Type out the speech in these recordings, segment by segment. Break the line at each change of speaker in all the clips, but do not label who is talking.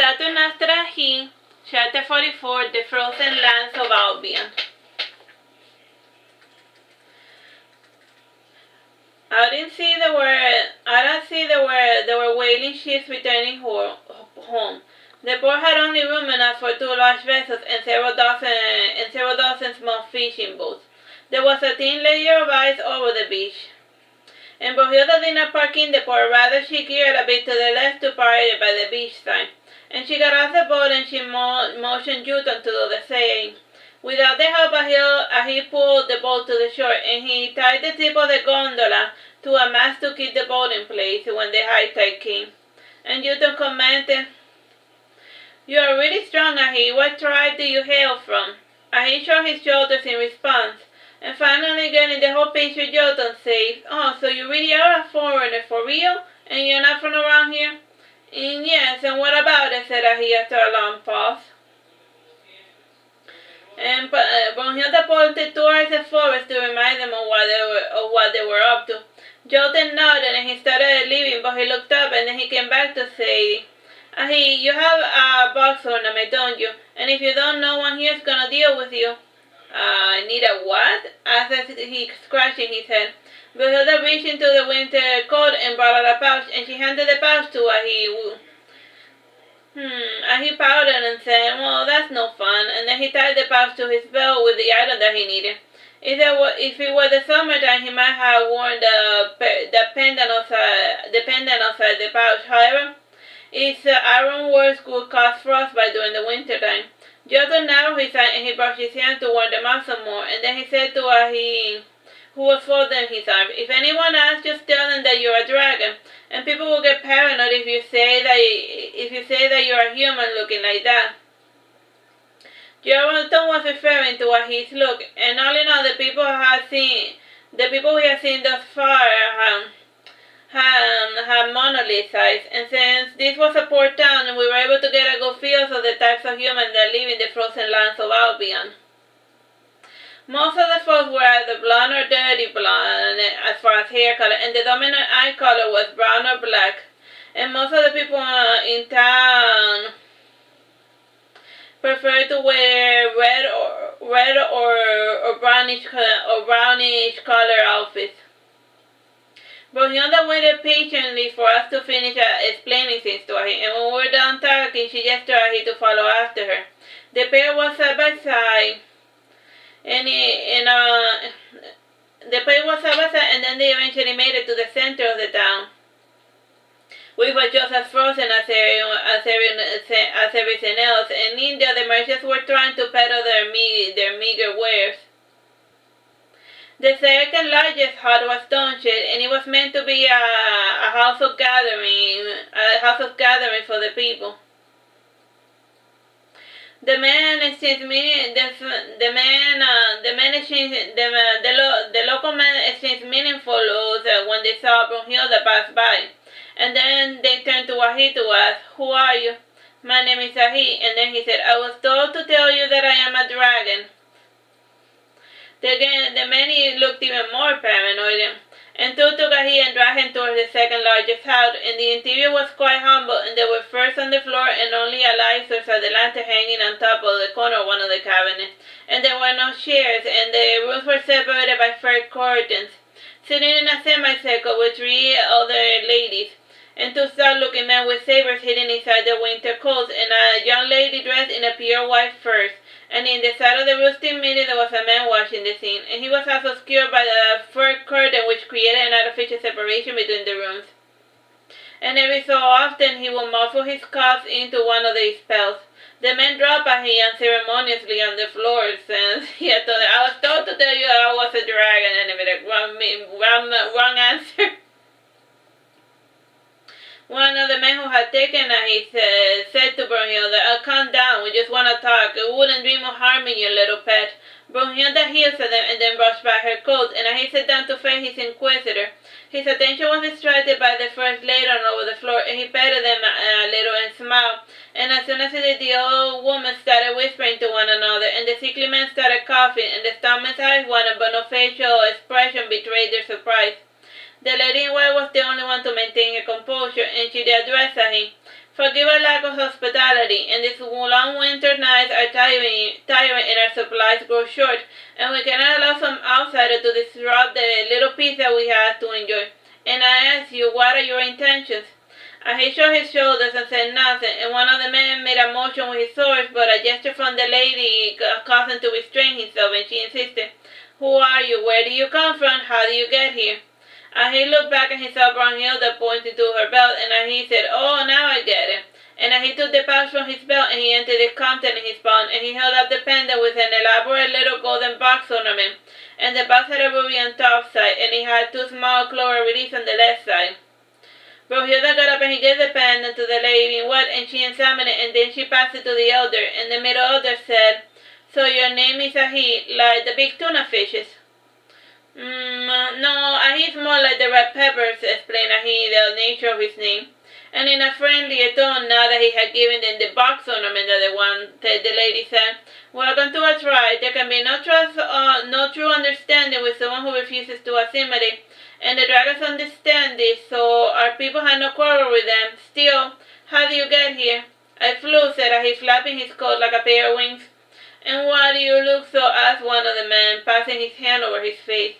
Saturnastra he, Chapter 44, The Frozen Lands of Albion. Out at sea there were whaling ships returning home. The port had only room enough for 2 large vessels and several dozen small fishing boats. There was a thin layer of ice over the beach. And Brunhilde did not park in the port, rather she geared a bit to the left to park by the beach side. And she got off the boat and she motioned Jotun to do the same. Without their help, he pulled the boat to the shore, and he tied the tip of the gondola to a mast to keep the boat in place when the high tide came. And Jotun commented, "You are really strong, Ahi. What tribe do you hail from?" Ahi shrugged his shoulders in response. And finally, getting the whole picture, Jotun said, "Oh, so you really are a foreigner for real? And you're not from around here?" "Yes, and what about it?" said Ahi after a long pause. And Brunhilde pointed towards the forest to remind them of what they were up to. Jotun nodded and he started leaving, but he looked up and then he came back to say, "Ahi, you have a box ornament, don't you? And if you don't, no one here is gonna deal with you." "I need a what?" asked he, scratching his head. Brunhilde reached into the winter coat and brought out a pouch, and she handed the pouch to Ahi. Ahi pouted and said, "Well, that's no fun," and then he tied the pouch to his belt with the item that he needed. If it were the summertime, he might have worn the pendant outside the pouch. However, its iron works would cause frostbite during the winter time. Jotun narrowed his eyes and he brushed his hands to warm them out some more, and then he said to Ahi, who was folding his arms, "If anyone asks, just tell them that you're a dragon, and people will get paranoid if you say that you're a human looking like that." Jotun was referring to Ahi's look, and all in all, the people we have seen thus far had monolith eyes, and since this was a port town, we were able to get a good feel of the types of humans that live in the frozen lands of Albion. Most of the folks were either blonde or dirty blonde as far as hair color, and the dominant eye color was brown or black. And most of the people in town preferred to wear red or brownish color outfits. Brunhilde waited patiently for us to finish explaining things to Ahi, and when we were done talking, she gestured Ahi to follow after her. The pair was side by side, and then they eventually made it to the center of the town. We were just as frozen as everything else, and in there the merchants were trying to peddle their meager wares. The second largest hut was stone-shaped, and it was meant to be a house of gathering for the people. The local men exchanged meaningful looks when they saw Brunhilde pass by, and then they turned to Ahi to ask, "Who are you?" "My name is Ahi," and then he said, "I was told to tell you that I am a dragon." The men looked even more paranoid, and two took Ahi and dragged him towards the second largest house, and the interior was quite humble, and there were furs on the floor and only a light source of the lantern hanging on top of the corner of one of the cabinets, and there were no chairs, and the rooms were separated by fur curtains. Sitting in a semicircle were 3 other ladies, and 2 stout-looking men with sabers hidden inside their winter coats, and a young lady dressed in a pure white furs. And in the side of the rustic meeting there was a man watching the scene, and he was also obscured by the fur curtain which created an artificial separation between the rooms. And every so often he would muffle his coughs into one of these spells. The men dropped Ahi unceremoniously on the floor since he had told them, "I was told to tell you I was a dragon," and they were wrong answer. One of the men who had taken Ahi said to Brunhilde, "Calm down, we just want to talk. We wouldn't dream of harming your little pet." Brunhilde heeled at them and then brushed back her coat, and Ahi sat down to face his inquisitor. His attention was distracted by the furs laid on over the floor, and he petted them a little and smiled. And as soon as he did, the old woman started whispering to one another, and the sickly man started coughing, and the stout man's eyes widened, but no facial expression betrayed their surprise. The lady in white was the only one to maintain her composure, and she addressed him. Forgive our lack of hospitality, and these long winter nights are tiring and our supplies grow short, and we cannot allow some outsider to disrupt the little peace that we have to enjoy. And I ask you, what are your intentions? And he shrugged his shoulders and said nothing, and one of the men made a motion with his sword, but a gesture from the lady caused him to restrain himself, and she insisted, "Who are you? Where do you come from? How do you get here?" And he looked back and he saw Brunhilde pointing to her belt, and he said, "Oh, now I get it." And he took the pouch from his belt, and he emptied the content in his palm, and he held up the pendant with an elaborate little golden box ornament, and the box had a ruby on top side, and it had two small clover reliefs on the left side. Brunhilde got up and he gave the pendant to the lady in white, and she examined it, and then she passed it to the elder, and the middle elder said, "So your name is Ahi, like the big tuna fishes?" No, Ahi's more like the red peppers," explained Ahi, the nature of his name. And in a friendlier tone, now that he had given them the box ornament that they wanted, the lady said, "Welcome to our tribe. There can be no trust, no true understanding with someone who refuses to assimilate. And the dragons understand this, so our people had no quarrel with them. Still, how do you get here?" "I flew," said Ahi, flapping his coat like a pair of wings. "And why do you look so?" asked one of the men, passing his hand over his face.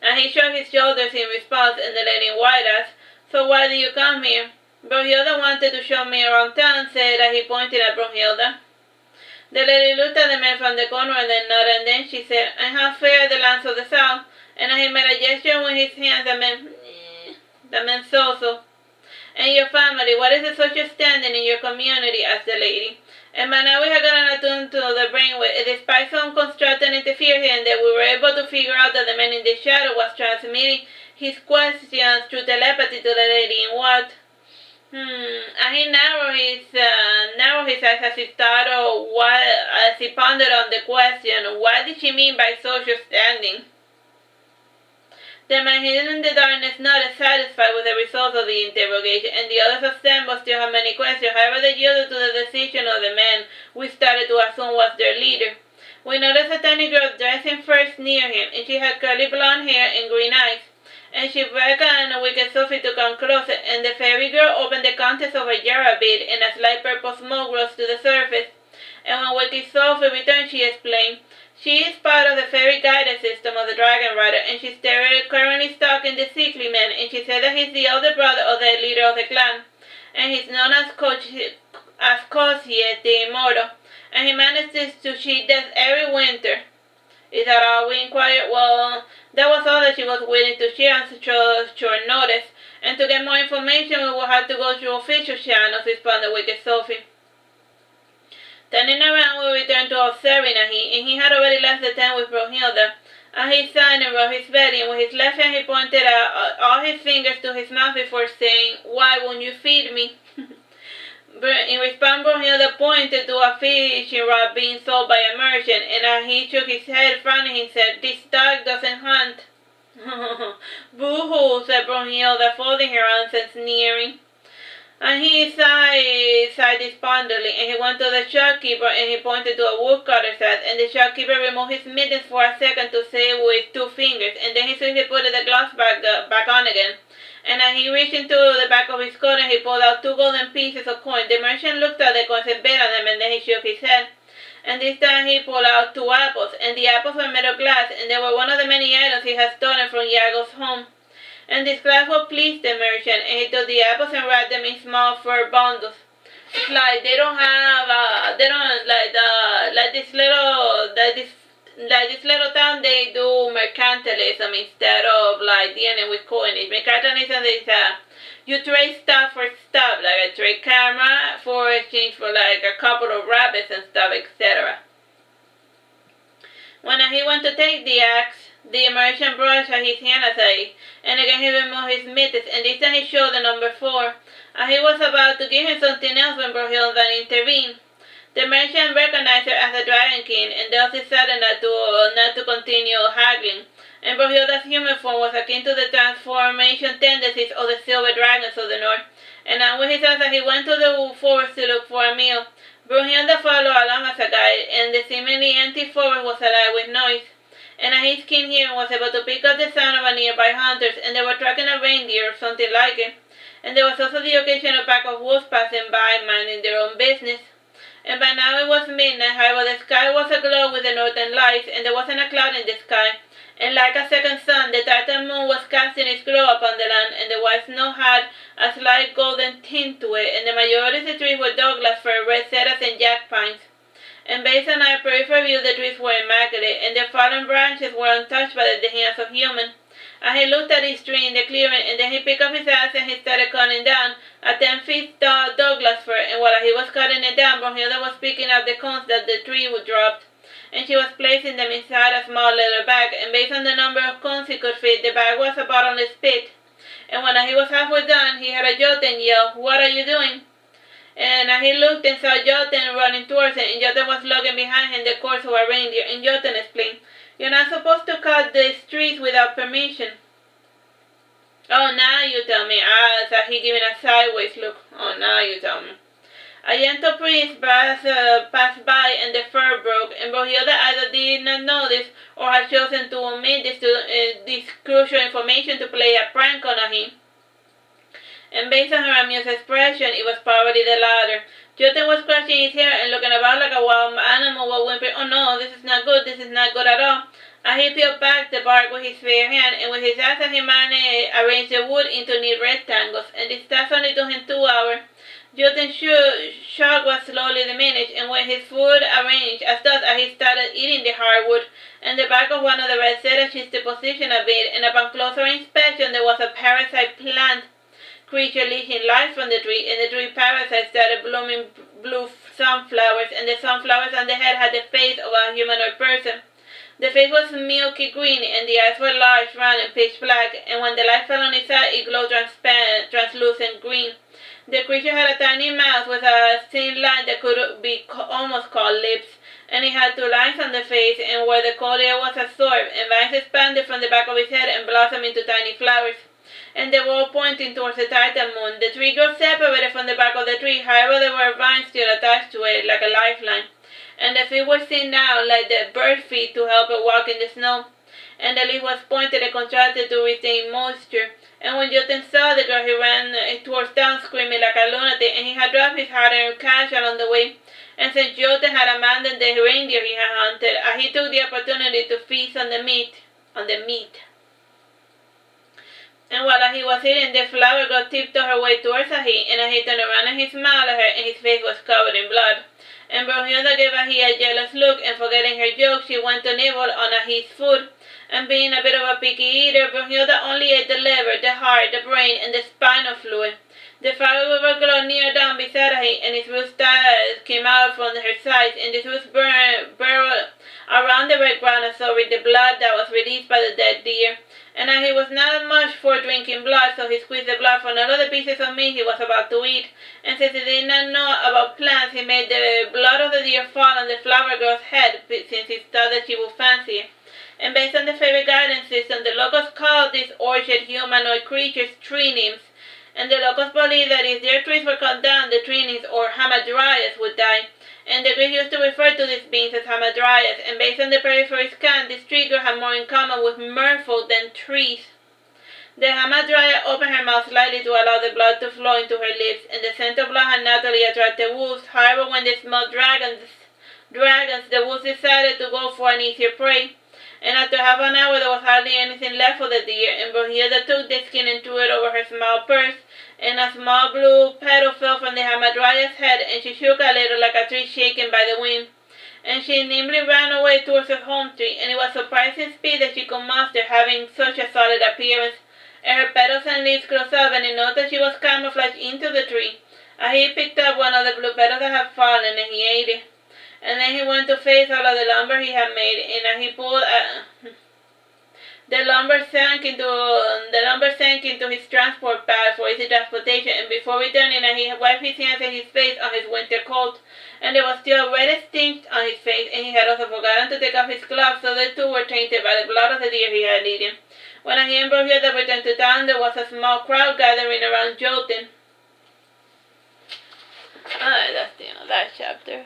And he shrugged his shoulders in response, and the lady in white asked, "So why do you come here?" "Brunhilde wanted to show me around town," said Ahi, pointing at Brunhilde. The lady looked at the man from the corner and then nodded, and then she said, "And how fair are the lands of the south?" And Ahi made a gesture with his hands that meant so. "And your family, what is the social standing in your community?" asked the lady. And by now we had gotten attuned to the brainwave. Despite some constructed interference, that we were able to figure out that the man in the shadow was transmitting his questions through telepathy to the lady in white. And he narrowed his eyes as he pondered on the question, what did she mean by social standing? The man hidden in the darkness nodded, satisfied with the results of the interrogation, and the others assembled still had many questions. However, they yielded to the decision of the man we started to assume was their leader. We noticed a tiny girl dressing first near him, and she had curly blonde hair and green eyes. And she beckoned Wicked Sophie to come closer, and the fairy girl opened the contents of a jar a bit, and a slight purple smoke rose to the surface. And when Wicked Sophie returned, she explained, "She is part of the fairy guidance system of the Dragon Rider, and she's currently stalking the sickly man, and she said that he's the older brother of the leader of the clan, and he's known as Kosiet the Immortal, and he manages to cheat death every winter." "Is that all?" we inquired. Well, that was all that she was willing to share on such short notice, and to get more information we will have to go through official channels, responded Wicked Sophie. Turning around, we returned to observing Ahi, and he had already left the tent with Brunhilde. Ahi sighed and rubbed his belly, and with his left hand he pointed out all his fingers to his mouth before saying, "Why won't you feed me?" In response, Brunhilde pointed to a fishing rod being sold by a merchant, and Ahi shook his head, frowning, and said, "This dog doesn't hunt." "Boo-hoo," said Brunhilde, folding her arms and sneering. And he sighed despondently, and he went to the shopkeeper, and he pointed to a woodcutter's axe, and the shopkeeper removed his mittens for a second to say with 2 fingers, and then he swiftly put the gloves back on again. And he reached into the back of his coat, and he pulled out 2 golden pieces of coin. The merchant looked at the coins and bet on them, and then he shook his head. And this time he pulled out 2 apples, and the apples were made of glass, and they were one of the many items he had stolen from Iago's home. And this glass would please the merchant, and he took the apples and wrapped them in small fur bundles. It's like they don't have, this little town, they do mercantilism instead of like dealing with coinage. Mercantilism is you trade stuff for stuff, like a trade camera for exchange for like a couple of rabbits and stuff, etc. When he went to take the axe, the merchant brushed his hand aside, and again he removed his mittens, and this time he showed the number 4. He was about to give him something else when Brunhilde intervened. The merchant recognized her as the Dragon King, and thus decided not to continue haggling. And Brunhilde's human form was akin to the transformation tendencies of the silver dragons of the north. And with his eyes, he went to the forest to look for a meal. Brunhilde followed along as a guide, and the seemingly empty forest was alive with noise. And his keen hearing was able to pick up the sound of nearby hunters, and they were tracking a reindeer or something like it. and there was also the occasional pack of wolves passing by, minding their own business. And by now it was midnight, however the sky was aglow with the northern lights, and there wasn't a cloud in the sky. And like a second sun, the Titan moon was casting its glow upon the land, and the white snow had a slight golden tint to it, and the majority of the trees were Douglas fir, red cedars, and jack pines. And based on our peripheral view, the trees were immaculate, and their fallen branches were untouched by the hands of human. And he looked at his tree in the clearing, and then he picked up his axe and he started cutting down a 10-feet tall Douglas fir, and while he was cutting it down, Brunhilde was picking up the cones that the tree would drop, and she was placing them inside a small leather bag, and based on the number of cones he could fit, the bag was a bottomless pit. And when he was halfway done, he heard a Jotun yell, "What are you doing?" And he looked and saw Jotun running towards him, and Jotun was lugging behind him the corpse of a reindeer, and Jotun explained, "You're not supposed to cut these trees without permission." "Oh, now you tell me," said he, giving a sideways look. "Oh, now you tell me." A gentle breeze passed by, and the fir broke, and Brunhilde either did not notice or had chosen to omit this crucial information to play a prank on him. And based on her amused expression, it was probably the latter. Jotun was scratching his hair and looking about like a wild animal while whimpering, "Oh no, this is not good, this is not good at all." And he peeled back the bark with his bare hand, and with his axe he arranged the wood into neat rectangles, and this task only took him 2 hours. Jotun's shock was slowly diminished, and with his food arranged as thus, he started eating the hardwood, and the back of one of the red cedars shifted position a bit, and upon closer inspection there was a parasite plant creature leaching life from the tree, and the tree parasite started blooming blue sunflowers, and the sunflowers on the head had the face of a humanoid person. The face was milky green, and the eyes were large, round, and pitch black, and when the light fell on its eye, it glowed translucent green. The creature had a tiny mouth with a thin line that could be almost called lips, and it had 2 lines on the face, and where the cold air was absorbed, and vines expanded from the back of his head and blossomed into tiny flowers, and they were all pointing towards the Titan moon. The tree grew separated from the back of the tree, however there were vines still attached to it, like a lifeline, and the feet were seen now like the bird feet to help it walk in the snow, and the leaf was pointed and contracted to retain moisture. And when Jotun saw the girl, he ran towards town screaming like a lunatic, and he had dropped his hard-earned cash along the way. And since Jotun had abandoned the reindeer he had hunted, he took the opportunity to feast on the meat. And while he was eating, the flower girl tiptoed her way towards him, and he turned around and he smiled at her, and his face was covered in blood. And Brunhilde gave a jealous look, and forgetting her joke, she went to nibble on his food. And being a bit of a picky eater, Brunhilde only ate the liver, the heart, the brain, and the spinal fluid. The firewood glowed near down beside her, and his roots came out from her sides, and his roots burrowed around the red ground and so with the blood that was released by the dead deer. And he was not much for drinking blood, so he squeezed the blood from all of the pieces of meat he was about to eat. And since he did not know about plants, he made the blood of the deer fall on the flower girl's head, since he thought that she would fancy it. And based on the favorite guidance system, the locals called these orchid humanoid creatures tree nymphs. And the locals believed that if their trees were cut down, the tree nymphs or hamadryas would die. And the Greeks used to refer to these beings as hamadryas, and based on the periphery scan, this tree girl had more in common with merfolk than trees. The hamadrya opened her mouth slightly to allow the blood to flow into her lips, and the scent of blood had naturally attracted wolves. However, when they smelled dragons, the wolves decided to go for an easier prey. And after half an hour, there was hardly anything left for the deer, and Brunhilde took the skin and threw it over her small purse, and a small blue petal fell from the hamadrya's head, and she shook a little like a tree shaken by the wind. And she nimbly ran away towards her home tree, and it was surprising speed that she could muster, having such a solid appearance. And her petals and leaves closed up, and he noticed that she was camouflaged into the tree. He picked up one of the blue petals that had fallen, and he ate it. And then he went to face all of the lumber he had made, and he pulled the lumber sank into his transport bag for easy transportation, and before returning, he wiped his hands and his face on his winter coat, and there was still a red stain on his face, and he had also forgotten to take off his gloves, so the two were tainted by the blood of the deer he had eaten. When he and Brunhilde returned to town, there was a small crowd gathering around Jotun. That's the end of that chapter.